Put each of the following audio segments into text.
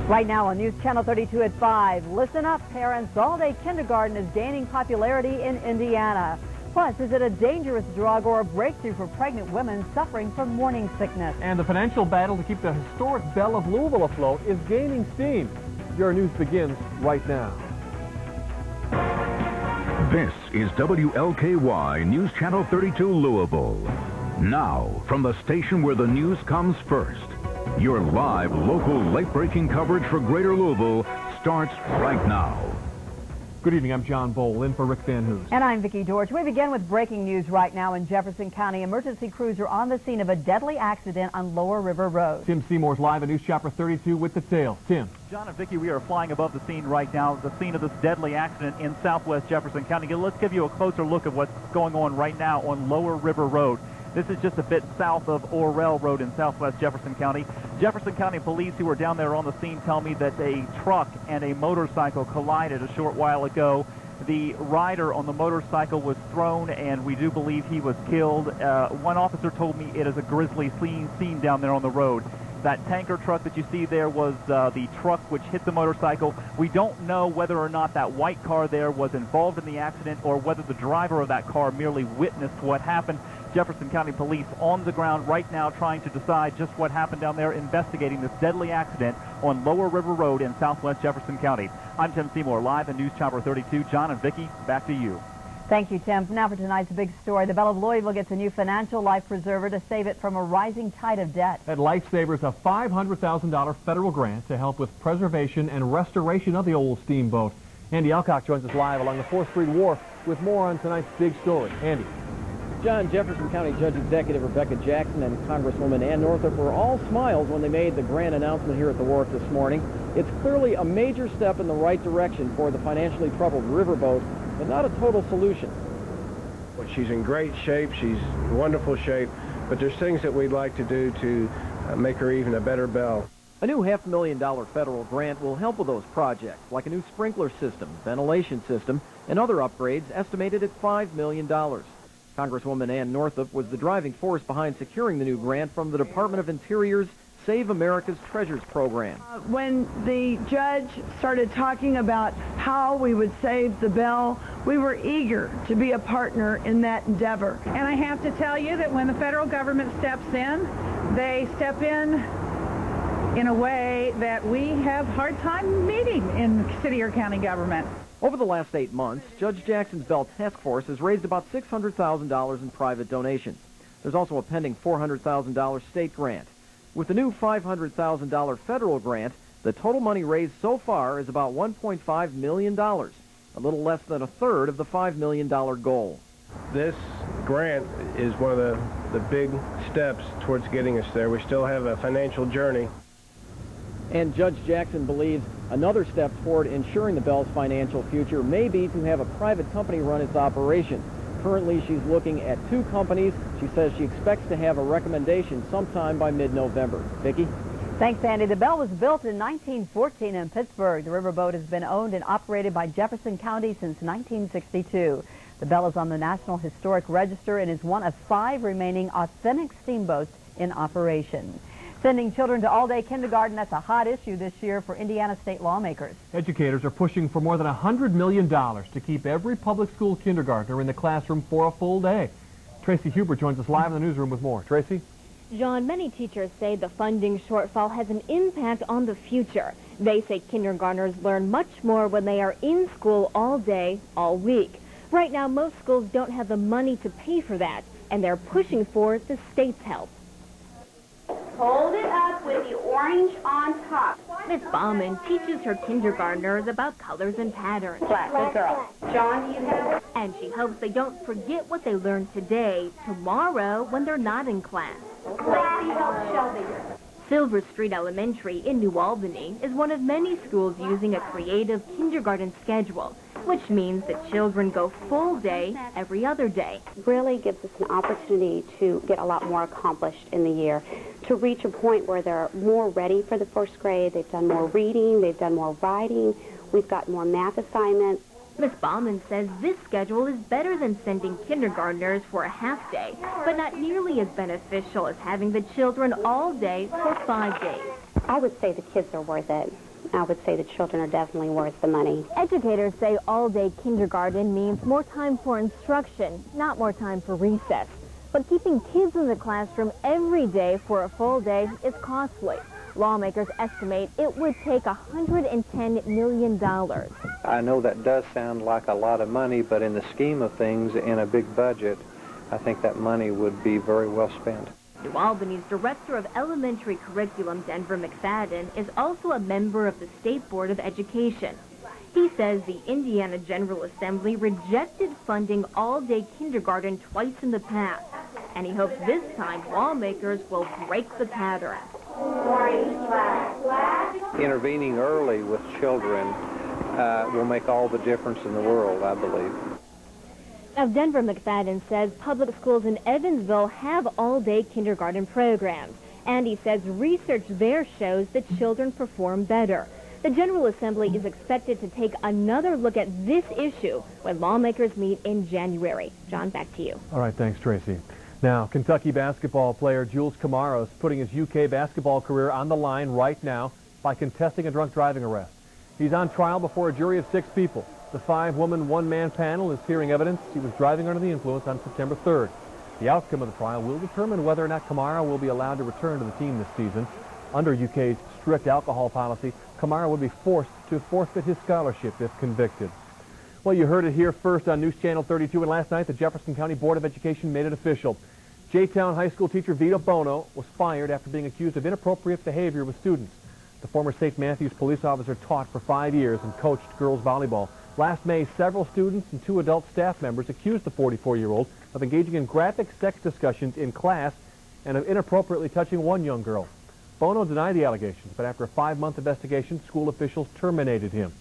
Right now on News Channel 32 at 5, listen up, parents. All-day kindergarten is gaining popularity in Indiana. Plus, is it a dangerous drug or a breakthrough for pregnant women suffering from morning sickness? And the financial battle to keep the historic Belle of Louisville afloat is gaining steam. Your news begins right now. This is WLKY News Channel 32 Louisville. Now, from the station where the news comes first, your live, local, late-breaking coverage for Greater Louisville starts right now. Good evening, I'm John Bowl, in for Rick Van Hoos. And I'm Vicki Dorch. We begin with breaking news right now in Jefferson County. Emergency crews are on the scene of a deadly accident on Lower River Road. Tim Seymour's live at News Chopper 32 with details. Tim. John and Vicki, we are flying above the scene right now, the scene of this deadly accident in southwest Jefferson County. Let's give you a closer look at what's going on right now on Lower River Road. This is just a bit south of Orrell Road in southwest Jefferson County. Jefferson County police who were down there on the scene tell me that a truck and a motorcycle collided a short while ago. The rider on the motorcycle was thrown, and we do believe he was killed. One officer told me it is a grisly scene down there on the road. That tanker truck that you see there was the truck which hit the motorcycle. We don't know whether or not that white car there was involved in the accident or whether the driver of that car merely witnessed what happened. Jefferson County police on the ground right now trying to decide just what happened down there, investigating this deadly accident on Lower River Road in southwest Jefferson County. I'm Tim Seymour, live in News Chopper 32. John and Vicki, back to you. Thank you, Tim. Now for tonight's big story. The Belle of Louisville gets a new financial life preserver to save it from a rising tide of debt. That Lifesaver's a $500,000 federal grant to help with preservation and restoration of the old steamboat. Andy Alcock joins us live along the 4th Street Wharf with more on tonight's big story. Andy. John, Jefferson County Judge Executive Rebecca Jackson and Congresswoman Ann Northup were all smiles when they made the grand announcement here at the wharf this morning. It's clearly a major step in the right direction for the financially troubled riverboat, but not a total solution. Well, she's in great shape, she's in wonderful shape, but there's things that we'd like to do to make her even a better Belle. A new $500,000 federal grant will help with those projects, like a new sprinkler system, ventilation system, and other upgrades estimated at $5 million. Congresswoman Ann Northup was the driving force behind securing the new grant from the Department of Interior's Save America's Treasures program. When the judge started talking about how we would save the Belle, we were eager to be a partner in that endeavor. And I have to tell you that when the federal government steps in, they step in a way that we have a hard time meeting in city or county government. Over the last 8 months, Judge Jackson's Belle Task Force has raised about $600,000 in private donations. There's also a pending $400,000 state grant. With the new $500,000 federal grant, the total money raised so far is about $1.5 million, a little less than a third of the $5 million goal. This grant is one of the big steps towards getting us there. We still have a financial journey. And Judge Jackson believes another step toward ensuring the Belle's financial future may be to have a private company run its operation. Currently, she's looking at 2 companies. She says she expects to have a recommendation sometime by mid-November. Vicki? Thanks, Andy. The Belle was built in 1914 in Pittsburgh. The riverboat has been owned and operated by Jefferson County since 1962. The Belle is on the National Historic Register and is one of 5 remaining authentic steamboats in operation. Sending children to all-day kindergarten, that's a hot issue this year for Indiana state lawmakers. Educators are pushing for more than $100 million to keep every public school kindergartner in the classroom for a full day. Tracy Huber joins us live in the newsroom with more. Tracy? John, many teachers say the funding shortfall has an impact on the future. They say kindergartners learn much more when they are in school all day, all week. Right now, most schools don't have the money to pay for that, and they're pushing for the state's help. Hold it up with the orange on top. Miss Bauman teaches her kindergartners about colors and patterns. Black, good girl. John, do you have it? And she hopes they don't forget what they learned today, tomorrow, when they're not in class. Shelby. Silver Street Elementary in New Albany is one of many schools using a creative kindergarten schedule, which means that children go full day every other day. Really gives us an opportunity to get a lot more accomplished in the year, to reach a point where they're more ready for the first grade. They've done more reading, they've done more writing, we've got more math assignments. Miss Bauman says this schedule is better than sending kindergartners for a half day, but not nearly as beneficial as having the children all day for 5 days. I would say the kids are worth it. I would say the children are definitely worth the money. Educators say all-day kindergarten means more time for instruction, not more time for recess. But keeping kids in the classroom every day for a full day is costly. Lawmakers estimate it would take $110 million. I know that does sound like a lot of money, but in the scheme of things, in a big budget, I think that money would be very well spent. New Albany's Director of Elementary Curriculum, Denver McFadden, is also a member of the State Board of Education. He says the Indiana General Assembly rejected funding all-day kindergarten twice in the past, and he hopes this time lawmakers will break the pattern. Intervening early with children will make all the difference in the world, I believe. Now, Denver McFadden says public schools in Evansville have all-day kindergarten programs, and he says research there shows that children perform better. The General Assembly is expected to take another look at this issue when lawmakers meet in January. John, back to you. All right, thanks, Tracy. Now, Kentucky basketball player Jules Kamara is putting his UK basketball career on the line right now by contesting a drunk driving arrest. He's on trial before a jury of 6 people. The 5-woman, 1-man panel is hearing evidence he was driving under the influence on September 3rd. The outcome of the trial will determine whether or not Kamara will be allowed to return to the team this season. Under UK's strict alcohol policy, Kamara would be forced to forfeit his scholarship if convicted. Well, you heard it here first on News Channel 32, and last night the Jefferson County Board of Education made it official. J-Town High School teacher Vito Bono was fired after being accused of inappropriate behavior with students. The former St. Matthews police officer taught for 5 years and coached girls volleyball. Last May, several students and 2 adult staff members accused the 44-year-old of engaging in graphic sex discussions in class and of inappropriately touching one young girl. Bono denied the allegations, but after a 5-month investigation, school officials terminated him.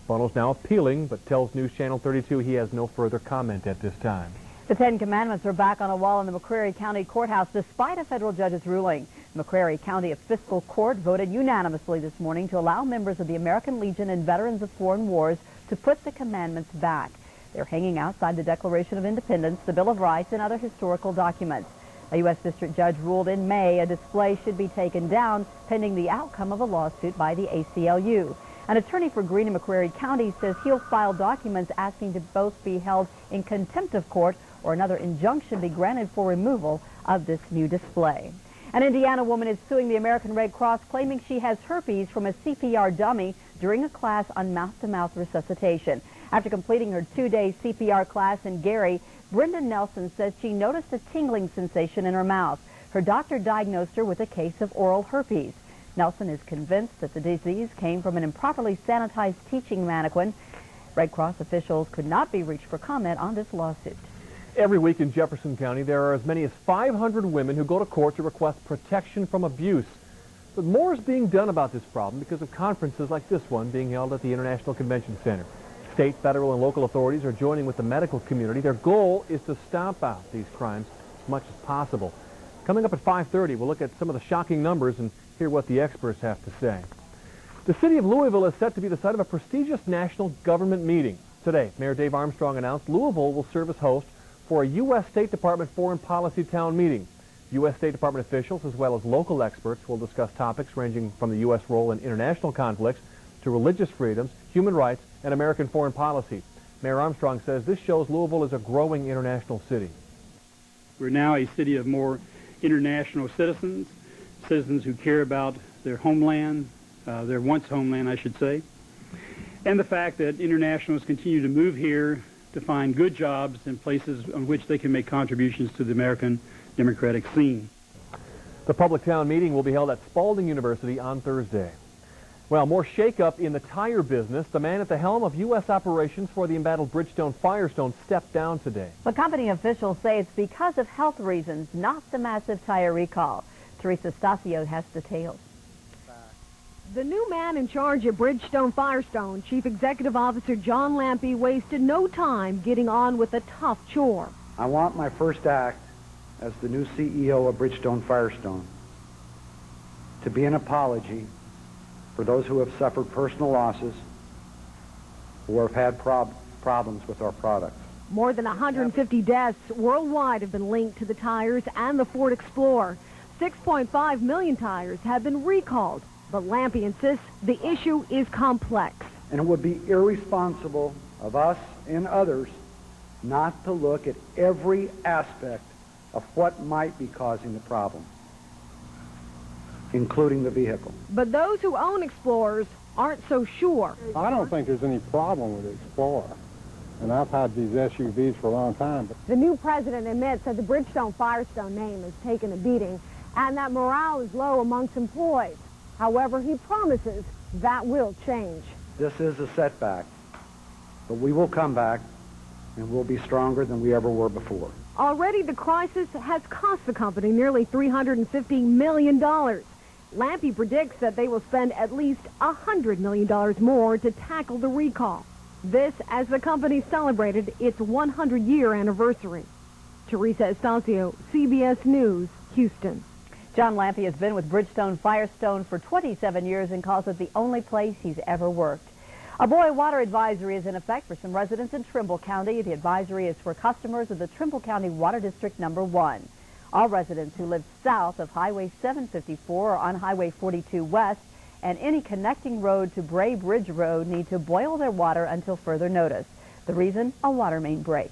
Bono's now appealing, but tells News Channel 32 he has no further comment at this time. The 10 Commandments are back on a wall in the McCreary County Courthouse despite a federal judge's ruling. McCreary County Fiscal Court voted unanimously this morning to allow members of the American Legion and veterans of foreign wars to put the commandments back. They're hanging outside the Declaration of Independence, the Bill of Rights, and other historical documents. A U.S. District Judge ruled in May a display should be taken down pending the outcome of a lawsuit by the ACLU. An attorney for Greene and McCreary County says he'll file documents asking to both be held in contempt of court or another injunction be granted for removal of this new display. An Indiana woman is suing the American Red Cross, claiming she has herpes from a CPR dummy during a class on mouth-to-mouth resuscitation. After completing her 2-day CPR class in Gary, Brenda Nelson says she noticed a tingling sensation in her mouth. Her doctor diagnosed her with a case of oral herpes. Nelson is convinced that the disease came from an improperly sanitized teaching mannequin. Red Cross officials could not be reached for comment on this lawsuit. Every week in Jefferson County, there are as many as 500 women who go to court to request protection from abuse. But more is being done about this problem because of conferences like this one being held at the International Convention Center. State, federal, and local authorities are joining with the medical community. Their goal is to stomp out these crimes as much as possible. Coming up at 5:30, we'll look at some of the shocking numbers and hear what the experts have to say. The city of Louisville is set to be the site of a prestigious national government meeting. Today, Mayor Dave Armstrong announced Louisville will serve as host for a U.S. State Department Foreign Policy Town meeting. U.S. State Department officials as well as local experts will discuss topics ranging from the U.S. role in international conflicts to religious freedoms, human rights, and American foreign policy. Mayor Armstrong says this shows Louisville is a growing international city. We're now a city of more international citizens, citizens who care about their homeland, their once homeland, I should say, and the fact that internationals continue to move here to find good jobs in places on which they can make contributions to the American democratic scene. The public town meeting will be held at Spalding University on Thursday. Well, more shakeup in the tire business. The man at the helm of U.S. operations for the embattled Bridgestone Firestone stepped down today. But company officials say it's because of health reasons, not the massive tire recall. Teresa Stasio has details. The new man in charge of Bridgestone Firestone, Chief Executive Officer John Lampe, wasted no time getting on with a tough chore. I want my first act as the new CEO of Bridgestone Firestone to be an apology for those who have suffered personal losses or have had problems with our products. More than 150 deaths worldwide have been linked to the tires and the Ford Explorer. 6.5 million tires have been recalled But Lampy insists the issue is complex. And it would be irresponsible of us and others not to look at every aspect of what might be causing the problem, including the vehicle. But those who own Explorers aren't so sure. I don't think there's any problem with the Explorer. And I've had these SUVs for a long time. But The new president admits that the Bridgestone-Firestone name has taken a beating and that morale is low amongst employees. However, he promises that will change. This is a setback, but we will come back and we'll be stronger than we ever were before. Already the crisis has cost the company nearly $350 million. Lampy predicts that they will spend at least $100 million more to tackle the recall. This as the company celebrated its 100-year anniversary. Teresa Estacio, CBS News, Houston. John Lampy has been with Bridgestone Firestone for 27 years and calls it the only place he's ever worked. A boil water advisory is in effect for some residents in Trimble County. The advisory is for customers of the Trimble County Water District Number 1. All residents who live south of Highway 754 or on Highway 42 West and any connecting road to Bray Bridge Road need to boil their water until further notice. The reason? A water main break.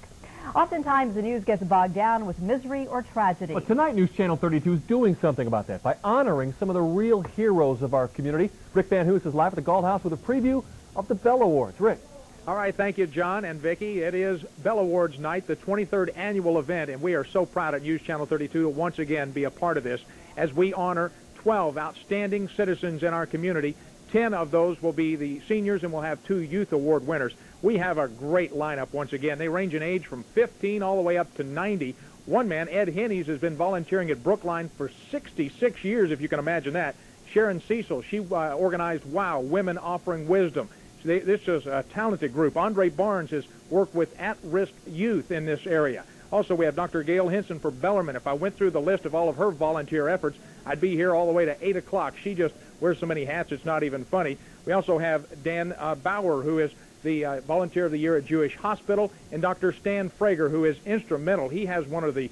Oftentimes, the news gets bogged down with misery or tragedy. But tonight, News Channel 32 is doing something about that by honoring some of the real heroes of our community. Rick Van Hoos is live at the Galt House with a preview of the Bell Awards. Rick. All right, thank you, John and Vicki. It is Bell Awards night, the 23rd annual event, and we are so proud at News Channel 32 to once again be a part of this as we honor 12 outstanding citizens in our community. 10 of those will be the seniors, and we'll have 2 youth award winners. We have a great lineup once again. They range in age from 15 all the way up to 90. One man, Ed Hennies, has been volunteering at Brookline for 66 years, if you can imagine that. Sharon Cecil, she organized WOW, Women Offering Wisdom. This is a talented group. Andre Barnes has worked with at-risk youth in this area. Also, we have Dr. Gail Henson for Bellarmine. If I went through the list of all of her volunteer efforts, I'd be here all the way to 8 o'clock. She just wears so many hats, it's not even funny. We also have Dan Bauer, who is the Volunteer of the Year at Jewish Hospital, and Dr. Stan Frager, who is instrumental. He has one of the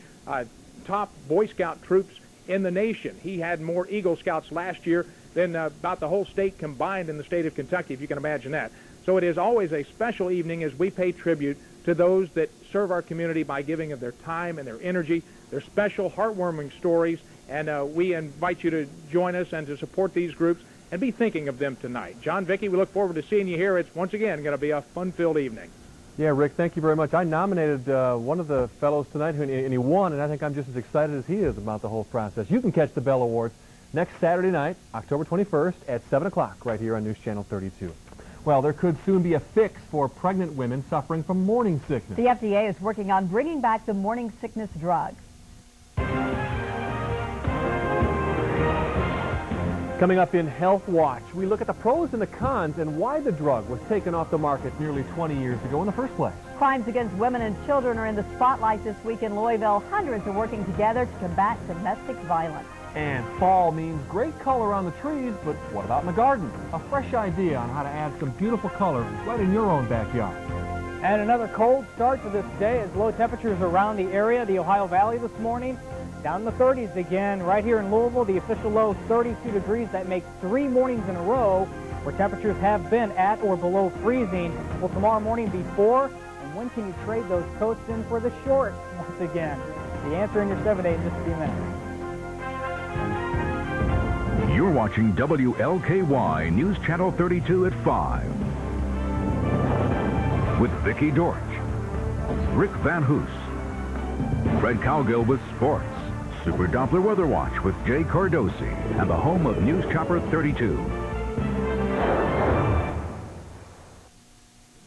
top Boy Scout troops in the nation. He had more Eagle Scouts last year than about the whole state combined in the state of Kentucky, if you can imagine that. So it is always a special evening as we pay tribute to those that serve our community by giving of their time and their energy, their special, heartwarming stories, and we invite you to join us and to support these groups and be thinking of them tonight. John, Vicki, we look forward to seeing you here. It's once again going to be a fun-filled evening. Yeah, Rick, thank you very much. I nominated one of the fellows tonight, and he won, and I think I'm just as excited as he is about the whole process. You can catch the Bell Awards next Saturday night, October 21st at 7 o'clock right here on News Channel 32. Well, there could soon be a fix for pregnant women suffering from morning sickness. The FDA is working on bringing back the morning sickness drug. Coming up in Health Watch, we look at the pros and the cons and why the drug was taken off the market nearly 20 years ago in the first place. Crimes against women and children are in the spotlight this week in Louisville. Hundreds are working together to combat domestic violence. And fall means great color on the trees, but what about in the garden? A fresh idea on how to add some beautiful color right in your own backyard. And another cold start to this day as low temperatures around the area, the Ohio Valley this morning. Down in the 30s again. Right here in Louisville, the official low 32 degrees. That makes 3 mornings in a row where temperatures have been at or below freezing. Will tomorrow morning be 4? And when can you trade those coats in for the shorts once again? The answer in your 7-day in just a few minutes. You're watching WLKY News Channel 32 at 5. With Vicki Dorch, Rick Van Hoos, Fred Cowgill with sports, Super Doppler Weather Watch with Jay Cardosi, and the home of News Chopper 32.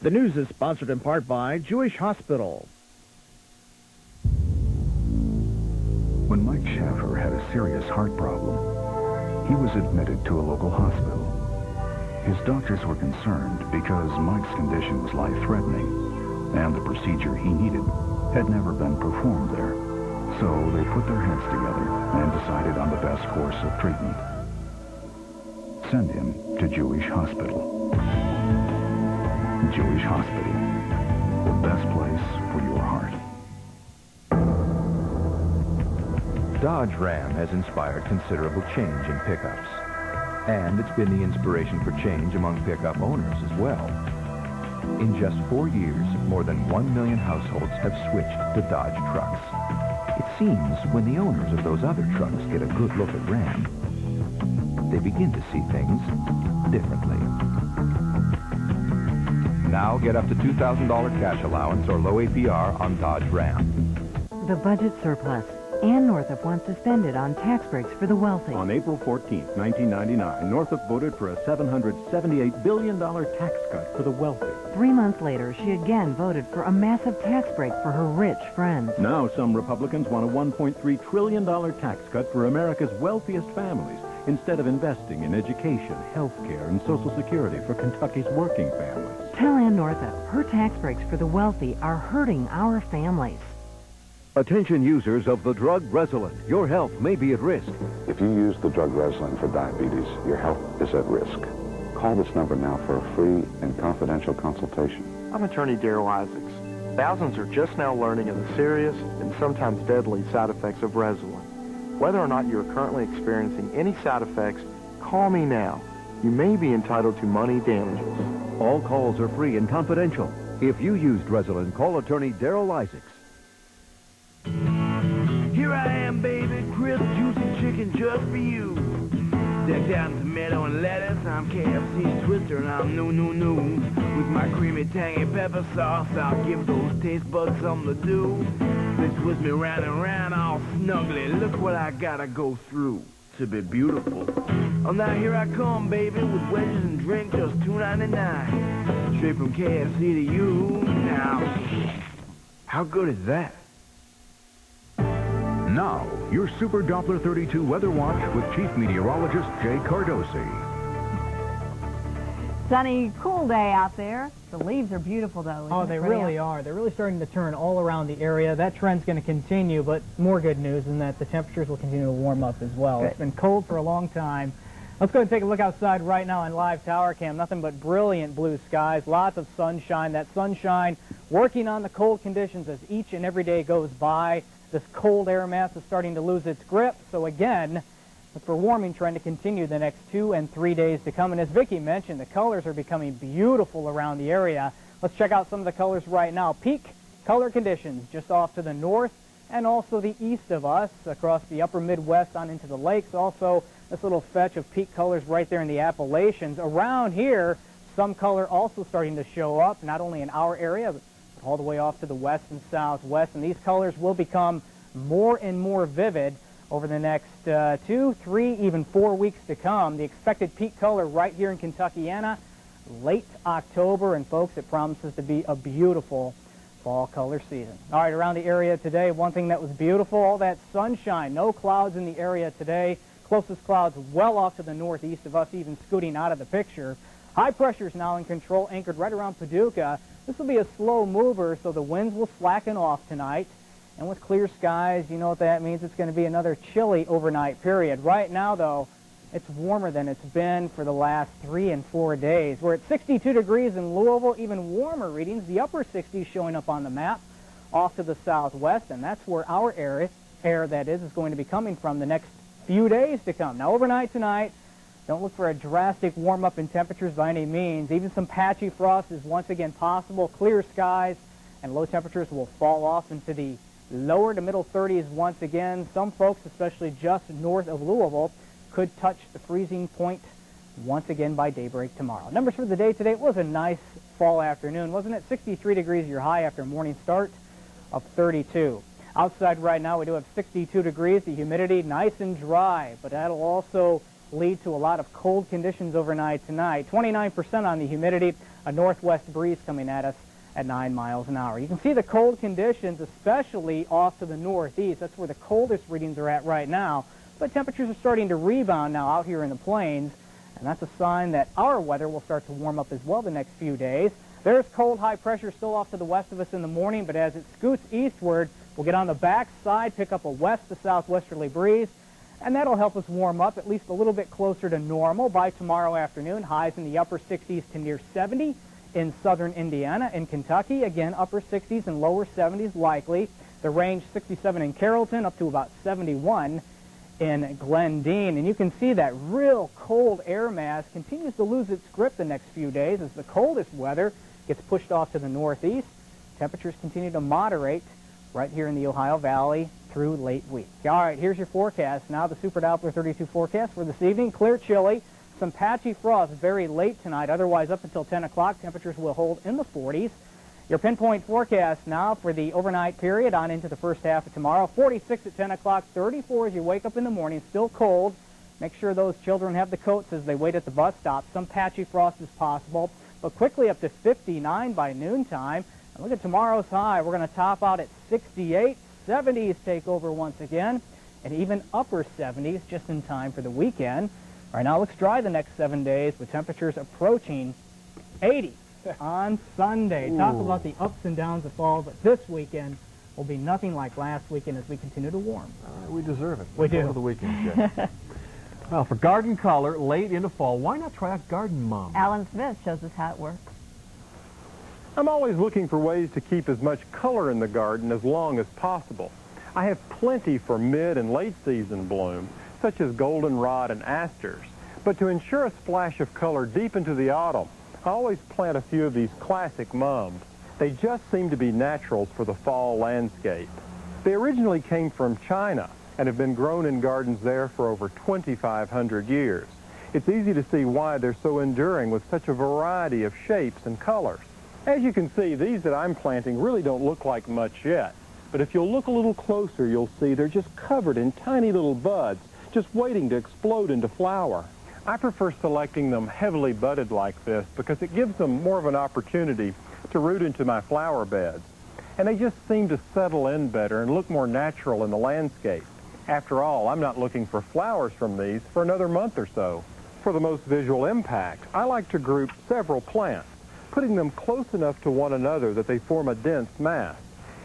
The news is sponsored in part by Jewish Hospital. When Mike Schaffer had a serious heart problem, he was admitted to a local hospital. His doctors were concerned because Mike's condition was life-threatening, and the procedure he needed had never been performed there. So they put their heads together and decided on the best course of treatment. Send him to Jewish Hospital. Jewish Hospital, the best place for your heart. Dodge Ram has inspired considerable change in pickups. And it's been the inspiration for change among pickup owners as well. In just 4 years, more than 1 million households have switched to Dodge trucks. It seems when the owners of those other trucks get a good look at Ram, they begin to see things differently. Now get up to $2,000 cash allowance or low APR on Dodge Ram. The budget surplus. And Northup wants to spend it on tax breaks for the wealthy. On April 14, 1999, Northup voted for a $778 billion tax cut for the wealthy. 3 months later, she again voted for a massive tax break for her rich friends. Now some Republicans want a $1.3 trillion tax cut for America's wealthiest families instead of investing in education, health care, and Social Security for Kentucky's working families. Tell Ann Northup her tax breaks for the wealthy are hurting our families. Attention users of the drug Resolent. Your health may be at risk. If you use the drug Resolent for diabetes, your health is at risk. Call this number now for a free and confidential consultation. I'm attorney Darrell Isaacs. Thousands are just now learning of the serious and sometimes deadly side effects of Resolent. Whether or not you are currently experiencing any side effects, call me now. You may be entitled to money damages. All calls are free and confidential. If you used Resolent, call attorney Darrell Isaacs. Here I am, baby, crisp, juicy chicken just for you. Decked out in tomato and lettuce, I'm KFC Twister and I'm new. With my creamy, tangy pepper sauce, I'll give those taste buds something to do. They twist me round and round all snuggly. Look what I gotta go through to be beautiful. Oh, now here I come, baby, with wedges and drink, just $2.99. Straight from KFC to you. Now, how good is that? Now, your Super Doppler 32 Weather Watch with Chief Meteorologist Jay Cardosi. Sunny, cool day out there. The leaves are beautiful, though. Oh, they really are. They're really starting to turn all around the area. That trend's going to continue, but more good news in that the temperatures will continue to warm up as well. Good. It's been cold for a long time. Let's go and take a look outside right now on live tower cam. Nothing but brilliant blue skies, lots of sunshine. That sunshine working on the cold conditions as each and every day goes by. This cold air mass is starting to lose its grip, so again, look for warming trend to continue the next 2 and 3 days to come. And as Vicki mentioned, the colors are becoming beautiful around the area. Let's check out some of the colors right now. Peak color conditions just off to the north and also the east of us, across the upper Midwest on into the lakes. Also, this little fetch of peak colors right there in the Appalachians. Around here, some color also starting to show up, not only in our area, but all the way off to the west and southwest, and these colors will become more and more vivid over the next 2, 3, even 4 weeks to come. The expected peak color right here in Kentuckiana, late October, and folks, it promises to be a beautiful fall color season. All right, around the area today, one thing that was beautiful, all that sunshine, no clouds in the area today. Closest clouds well off to the northeast of us, even scooting out of the picture. High pressure is now in control, anchored right around Paducah. This will be a slow mover, so the winds will slacken off tonight. And with clear skies, you know what that means. It's going to be another chilly overnight period. Right now, though, it's warmer than it's been for the last 3 and 4 days. We're at 62 degrees in Louisville, even warmer readings. The upper 60s showing up on the map off to the southwest, and that's where our air that is going to be coming from the next few days to come. Now, overnight tonight, don't look for a drastic warm-up in temperatures by any means. Even some patchy frost is once again possible. Clear skies and low temperatures will fall off into the lower to middle 30s once again. Some folks, especially just north of Louisville, could touch the freezing point once again by daybreak tomorrow. Numbers for the day today, it was a nice fall afternoon, wasn't it? 63 degrees your high after a morning start of 32. Outside right now, we do have 62 degrees. The humidity nice and dry, but that'll also lead to a lot of cold conditions overnight tonight. 29% on the humidity, a northwest breeze coming at us at 9 miles an hour. You can see the cold conditions, especially off to the northeast. That's where the coldest readings are at right now. But temperatures are starting to rebound now out here in the plains, and that's a sign that our weather will start to warm up as well the next few days. There's cold high pressure still off to the west of us in the morning, but as it scoots eastward, we'll get on the back side, pick up a west to southwesterly breeze, and that'll help us warm up at least a little bit closer to normal by tomorrow afternoon. Highs in the upper 60s to near 70 in southern Indiana and Kentucky. Again, upper 60s and lower 70s likely. The range 67 in Carrollton up to about 71 in Glendine. And you can see that real cold air mass continues to lose its grip the next few days as the coldest weather gets pushed off to the northeast. Temperatures continue to moderate right here in the Ohio Valley through late week. All right, here's your forecast. Now the Super Doppler 32 forecast for this evening. Clear, chilly, some patchy frost very late tonight. Otherwise, up until 10 o'clock, temperatures will hold in the 40s. Your pinpoint forecast now for the overnight period on into the first half of tomorrow. 46 at 10 o'clock, 34 as you wake up in the morning. Still cold. Make sure those children have the coats as they wait at the bus stop. Some patchy frost is possible, but quickly up to 59 by noontime. And look at tomorrow's high. We're going to top out at 68. 70s take over once again, and even upper 70s just in time for the weekend. Right now, it looks dry the next 7 days with temperatures approaching 80 on Sunday. Ooh. Talk about the ups and downs of fall, but this weekend will be nothing like last weekend as we continue to warm. We deserve it. We do. For the weekend, Jay. Well, for garden color late into fall, why not try out Garden Mom? Alan Smith shows us how it works. I'm always looking for ways to keep as much color in the garden as long as possible. I have plenty for mid and late season bloom, such as goldenrod and asters. But to ensure a splash of color deep into the autumn, I always plant a few of these classic mums. They just seem to be naturals for the fall landscape. They originally came from China and have been grown in gardens there for over 2,500 years. It's easy to see why they're so enduring with such a variety of shapes and colors. As you can see, these that I'm planting really don't look like much yet. But if you'll look a little closer, you'll see they're just covered in tiny little buds, just waiting to explode into flower. I prefer selecting them heavily budded like this because it gives them more of an opportunity to root into my flower beds. And they just seem to settle in better and look more natural in the landscape. After all, I'm not looking for flowers from these for another month or so. For the most visual impact, I like to group several plants, putting them close enough to one another that they form a dense mass.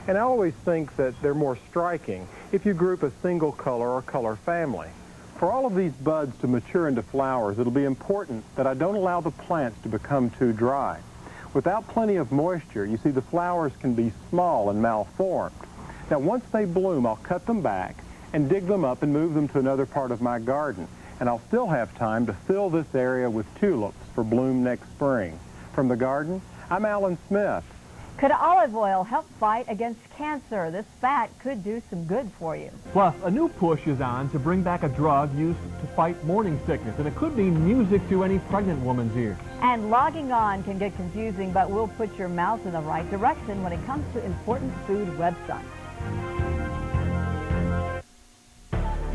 And I always think that they're more striking if you group a single color or color family. For all of these buds to mature into flowers, it'll be important that I don't allow the plants to become too dry. Without plenty of moisture, you see the flowers can be small and malformed. Now once they bloom, I'll cut them back and dig them up and move them to another part of my garden. And I'll still have time to fill this area with tulips for bloom next spring. From the garden, I'm Alan Smith. Could olive oil help fight against cancer? This fat could do some good for you. Plus, a new push is on to bring back a drug used to fight morning sickness, and it could be music to any pregnant woman's ears. And logging on can get confusing, but we'll put your mouse in the right direction when it comes to important food websites.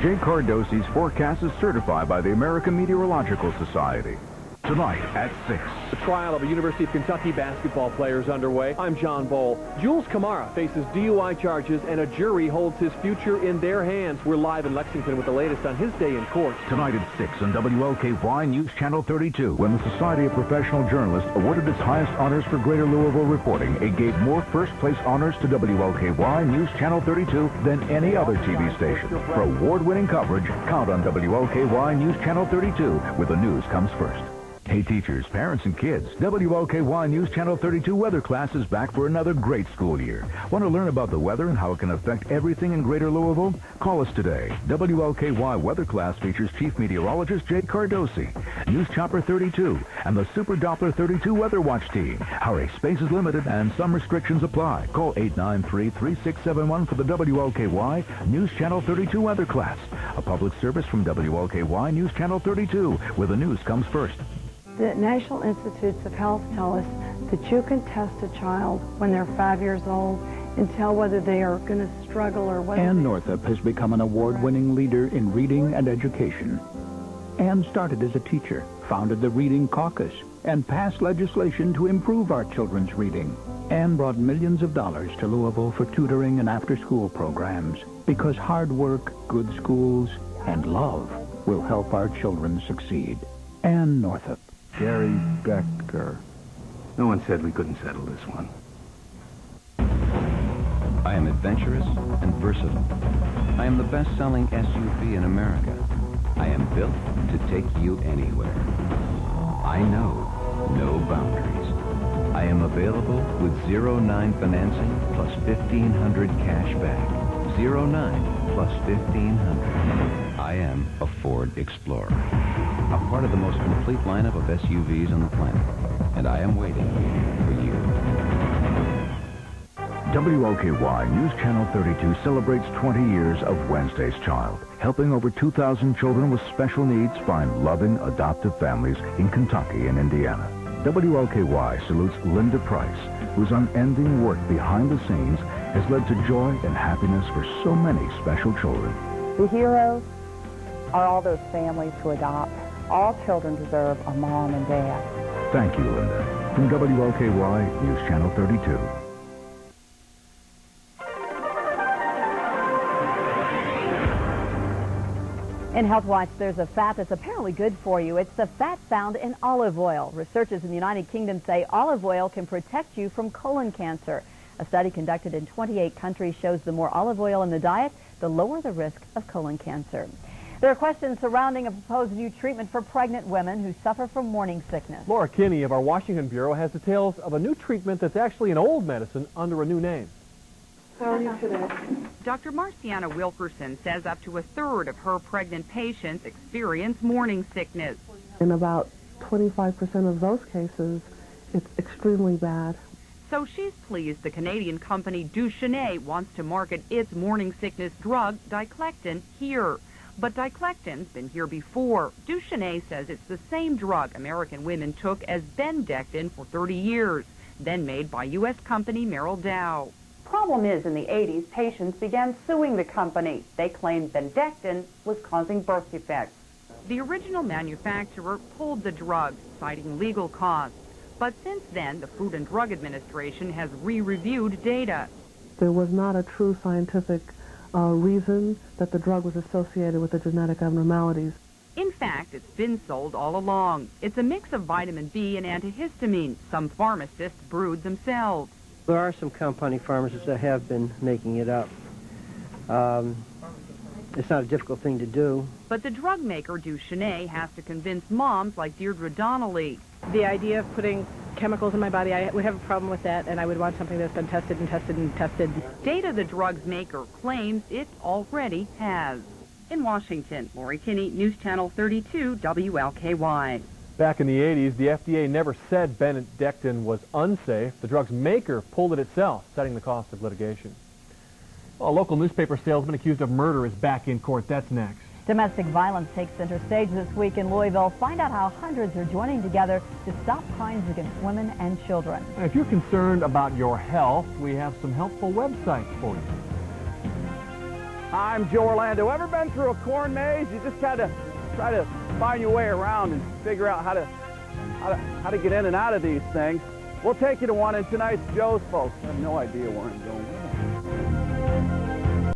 Jay Cardosi's forecast is certified by the American Meteorological Society. Tonight at 6. The trial of a University of Kentucky basketball player is underway. I'm John Bowl. Jules Kamara faces DUI charges, and a jury holds his future in their hands. We're live in Lexington with the latest on his day in court. Tonight at 6 on WLKY News Channel 32. When the Society of Professional Journalists awarded its highest honors for Greater Louisville reporting, it gave more first-place honors to WLKY News Channel 32 than any other TV station. For award-winning coverage, count on WLKY News Channel 32, where the news comes first. Hey teachers, parents, and kids, WLKY News Channel 32 weather class is back for another great school year. Want to learn about the weather and how it can affect everything in Greater Louisville? Call us today. WLKY weather class features Chief Meteorologist Jay Cardosi, News Chopper 32, and the Super Doppler 32 Weather Watch team. Hurry, space is limited and some restrictions apply. Call 893-3671 for the WLKY News Channel 32 weather class. A public service from WLKY News Channel 32, where the news comes first. The National Institutes of Health tell us that you can test a child when they're 5 years old and tell whether they are going to struggle or whether... Ann Northup has become an award-winning leader in reading and education. Ann started as a teacher, founded the Reading Caucus, and passed legislation to improve our children's reading. Ann brought millions of dollars to Louisville for tutoring and after-school programs because hard work, good schools, and love will help our children succeed. Ann Northup. Gary Becker. No one said we couldn't settle this one. I am adventurous and versatile. I am the best-selling SUV in America. I am built to take you anywhere. I know no boundaries. I am available with 0-9 financing plus $1,500 cash back. 0-9 plus 1,500. I am a Ford Explorer, a part of the most complete lineup of SUVs on the planet, and I am waiting for you. WLKY News Channel 32 celebrates 20 years of Wednesday's Child, helping over 2,000 children with special needs find loving adoptive families in Kentucky and Indiana. WLKY salutes Linda Price, whose unending work behind the scenes has led to joy and happiness for so many special children. The heroes are all those families who adopt. All children deserve a mom and dad. Thank you, Linda. From WLKY News Channel 32. In Health Watch, there's a fat that's apparently good for you. It's the fat found in olive oil. Researchers in the United Kingdom say olive oil can protect you from colon cancer. A study conducted in 28 countries shows the more olive oil in the diet, the lower the risk of colon cancer. There are questions surrounding a proposed new treatment for pregnant women who suffer from morning sickness. Laura Kinney of our Washington Bureau has details of a new treatment that's actually an old medicine under a new name. How are you today? Dr. Marciana Wilkerson says up to a third of her pregnant patients experience morning sickness. In about 25% of those cases, it's extremely bad. So she's pleased the Canadian company Duchenne wants to market its morning sickness drug, Diclectin, here. But Diclectin's been here before. Duchenne says it's the same drug American women took as Bendectin for 30 years, then made by U.S. company Merrill Dow. Problem is, in the 80s, patients began suing the company. They claimed Bendectin was causing birth defects. The original manufacturer pulled the drug, citing legal costs. But since then, the Food and Drug Administration has re-reviewed data. There was not a true scientific reason that the drug was associated with the genetic abnormalities. In fact, it's been sold all along. It's a mix of vitamin B and antihistamine. Some pharmacists brewed themselves. There are some compounding pharmacists that have been making it up. It's not a difficult thing to do. But the drug maker, Duchenne, has to convince moms like Deirdre Donnelly. The idea of putting chemicals in my body, I would have a problem with that, and I would want something that's been tested and tested and tested. Data the drug's maker claims it already has. In Washington, Lori Kinney, News Channel 32, WLKY. Back in the 80s, the FDA never said Bendectin was unsafe. The drug's maker pulled it itself, setting the cost of litigation. Well, a local newspaper salesman accused of murder is back in court. That's next. Domestic violence takes center stage this week in Louisville. Find out how hundreds are joining together to stop crimes against women and children. If you're concerned about your health, we have some helpful websites for you. I'm Joe Orlando. Ever been through a corn maze? You just kind of try to find your way around and figure out how to get in and out of these things. We'll take you to one in tonight's Joe's, folks. I have no idea where I'm going.